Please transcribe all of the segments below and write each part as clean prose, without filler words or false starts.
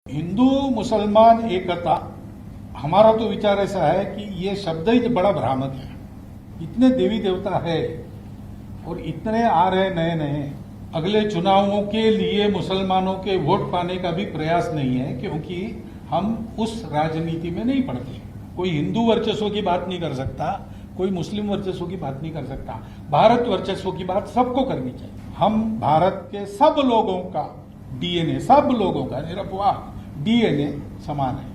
हिंदू मुसलमान एकता, हमारा तो विचार ऐसा है कि ये शब्द ही बड़ा भ्रामक है। इतने देवी देवता है और इतने आ रहे नए नए, अगले चुनावों के लिए मुसलमानों के वोट पाने का भी प्रयास नहीं है, क्योंकि हम उस राजनीति में नहीं पड़ते। कोई हिंदू वर्चस्व की बात नहीं कर सकता, कोई मुस्लिम वर्चस्व की बात नहीं कर सकता। भारत वर्चस्व की बात सबको करनी चाहिए। हम भारत के सब लोगों का डीएनए, सब लोगों का निरपवाह डीएनए समान है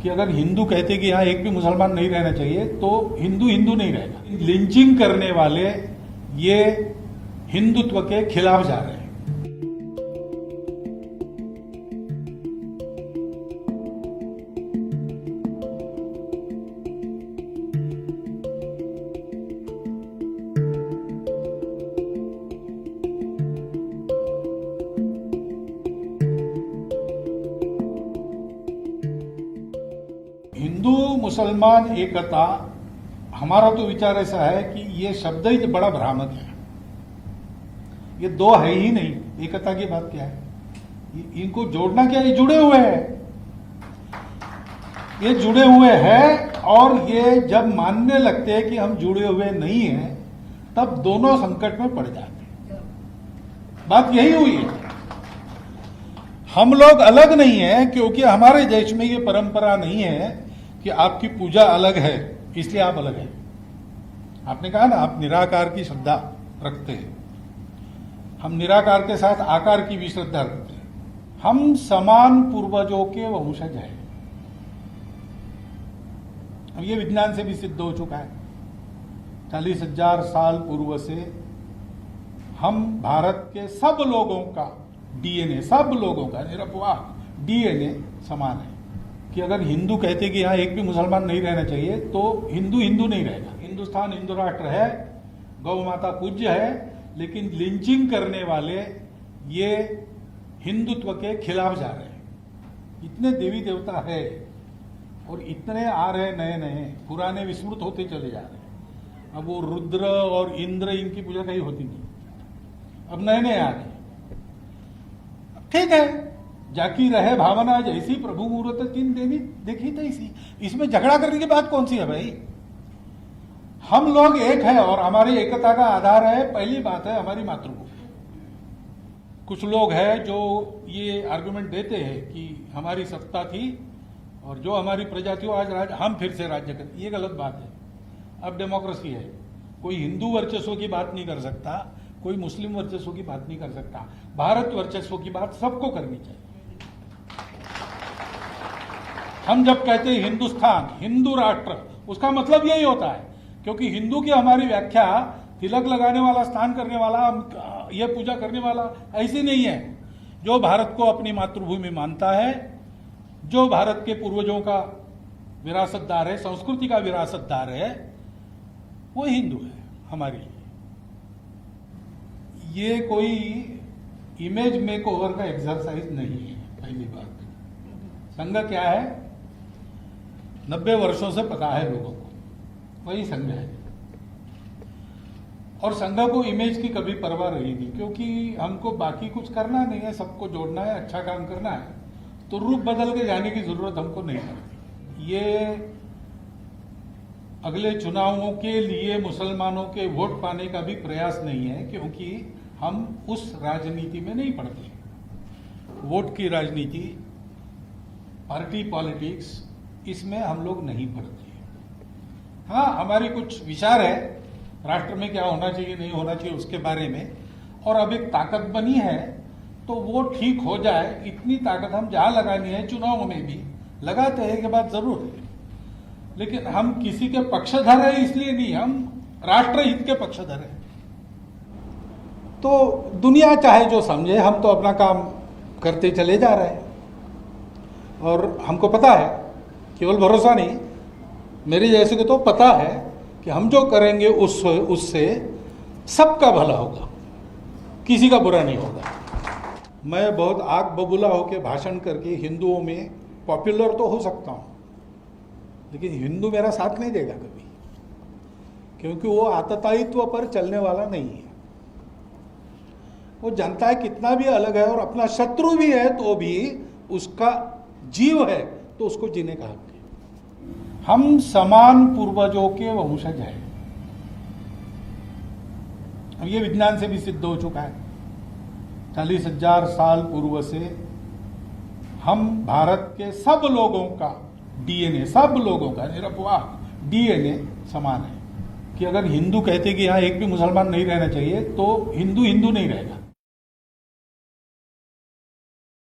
कि अगर हिंदू कहते कि यहाँ एक भी मुसलमान नहीं रहना चाहिए तो हिंदू हिंदू नहीं रहेगा। लिंचिंग करने वाले ये हिंदुत्व के खिलाफ जा रहे हैं। हिंदू मुसलमान एकता, हमारा तो विचार ऐसा है कि ये शब्द ही बड़ा भ्रामक है। ये दो है ही नहीं, एकता की बात क्या है? इनको जोड़ना क्या है? ये जुड़े हुए हैं, ये जुड़े हुए हैं। और ये जब मानने लगते हैं कि हम जुड़े हुए नहीं हैं, तब दोनों संकट में पड़ जाते हैं। बात यही हुई है। हम लोग अलग नहीं है क्योंकि हमारे देश में ये परंपरा नहीं है कि आपकी पूजा अलग है इसलिए आप अलग हैं। आपने कहा ना, आप निराकार की श्रद्धा रखते हैं, हम निराकार के साथ आकार की भी श्रद्धा रखते हैं। हम समान पूर्वजों के वंशज हैं। अब ये विज्ञान से भी सिद्ध हो चुका है। 40,000 साल पूर्व से हम भारत के सब लोगों का डीएनए, सब लोगों का निरपवाह डीएनए समान है कि अगर हिंदू कहते कि यहाँ एक भी मुसलमान नहीं रहना चाहिए तो हिंदू हिंदू नहीं रहेगा। हिंदुस्तान हिंदू राष्ट्र है, गौ माता पूज्य है, लेकिन लिंचिंग करने वाले ये हिंदुत्व के खिलाफ जा रहे हैं। इतने देवी देवता है और इतने आ रहे नए नए, पुराने विस्मृत होते चले जा रहे हैं। अब वो रुद्र और इंद्र, इनकी पूजा कहीं होती नहीं, अब नए नए आ रहे। ठीक है, जाकी रहे भावना जैसी, प्रभु मूर्त तीन देवी देखी तैसी। इसमें झगड़ा करने की बात कौन सी है भाई? हम लोग एक है और हमारी एकता का आधार है, पहली बात है हमारी मातृभूमि। कुछ लोग हैं जो ये आर्गुमेंट देते हैं कि हमारी सत्ता थी और जो हमारी प्रजा थी वो आज हम फिर से राज्य करते। ये गलत बात है। अब डेमोक्रेसी है, कोई हिंदू वर्चस्व की बात नहीं कर सकता, कोई मुस्लिम वर्चस्व की बात नहीं कर सकता। भारत वर्चस्व की बात सबको करनी चाहिए। हम जब कहते हैं हिंदुस्तान हिंदू राष्ट्र, उसका मतलब यही होता है, क्योंकि हिंदू की हमारी व्याख्या तिलक लगाने वाला, स्नान करने वाला, ये पूजा करने वाला ऐसी नहीं है। जो भारत को अपनी मातृभूमि मानता है, जो भारत के पूर्वजों का विरासतदार है, संस्कृति का विरासतदार है, वो हिंदू है हमारे लिए। ये कोई इमेज मेकओवर का एक्सरसाइज नहीं है। पहली बात, संघ क्या है? 90 वर्षों से पता है लोगों को, वही संघ है। और संघ को इमेज की कभी परवाह रही नहीं, क्योंकि हमको बाकी कुछ करना नहीं है, सबको जोड़ना है, अच्छा काम करना है, तो रूप बदल के जाने की जरूरत हमको नहीं पड़ती। ये अगले चुनावों के लिए मुसलमानों के वोट पाने का भी प्रयास नहीं है, क्योंकि हम उस राजनीति में नहीं पड़ते। वोट की राजनीति, पार्टी पॉलिटिक्स, इसमें हम लोग नहीं पड़ते। हाँ, हमारी कुछ विचार है राष्ट्र में क्या होना चाहिए नहीं होना चाहिए उसके बारे में, और अब एक ताकत बनी है तो वो ठीक हो जाए, इतनी ताकत हम जहां लगानी है चुनाव में भी लगाते हैं, कि बात जरूर है। लेकिन हम किसी के पक्षधर है इसलिए नहीं, हम राष्ट्र हित के पक्षधर है। तो दुनिया चाहे जो समझे, हम तो अपना काम करते चले जा रहे हैं। और हमको पता है, केवल भरोसा नहीं, मेरे जैसे को तो पता है कि हम जो करेंगे उससे सबका भला होगा, किसी का बुरा नहीं होगा। मैं बहुत आग बबूला होकर भाषण करके हिंदुओं में पॉपुलर तो हो सकता हूँ, लेकिन हिंदू मेरा साथ नहीं देगा कभी, क्योंकि वो आततायित्व पर चलने वाला नहीं है। वो जानता है कितना भी अलग है और अपना शत्रु भी है तो भी उसका जीव है तो उसको जीने का हक है। हम समान पूर्वजों के वंशज हैं। अब ये विज्ञान से भी सिद्ध हो चुका है। 40,000 साल पूर्व से हम भारत के सब लोगों का डीएनए, सब लोगों का निरपवाह डीएनए समान है। कि अगर हिंदू कहते कि यहाँ एक भी मुसलमान नहीं रहना चाहिए तो हिंदू हिंदू नहीं रहेगा।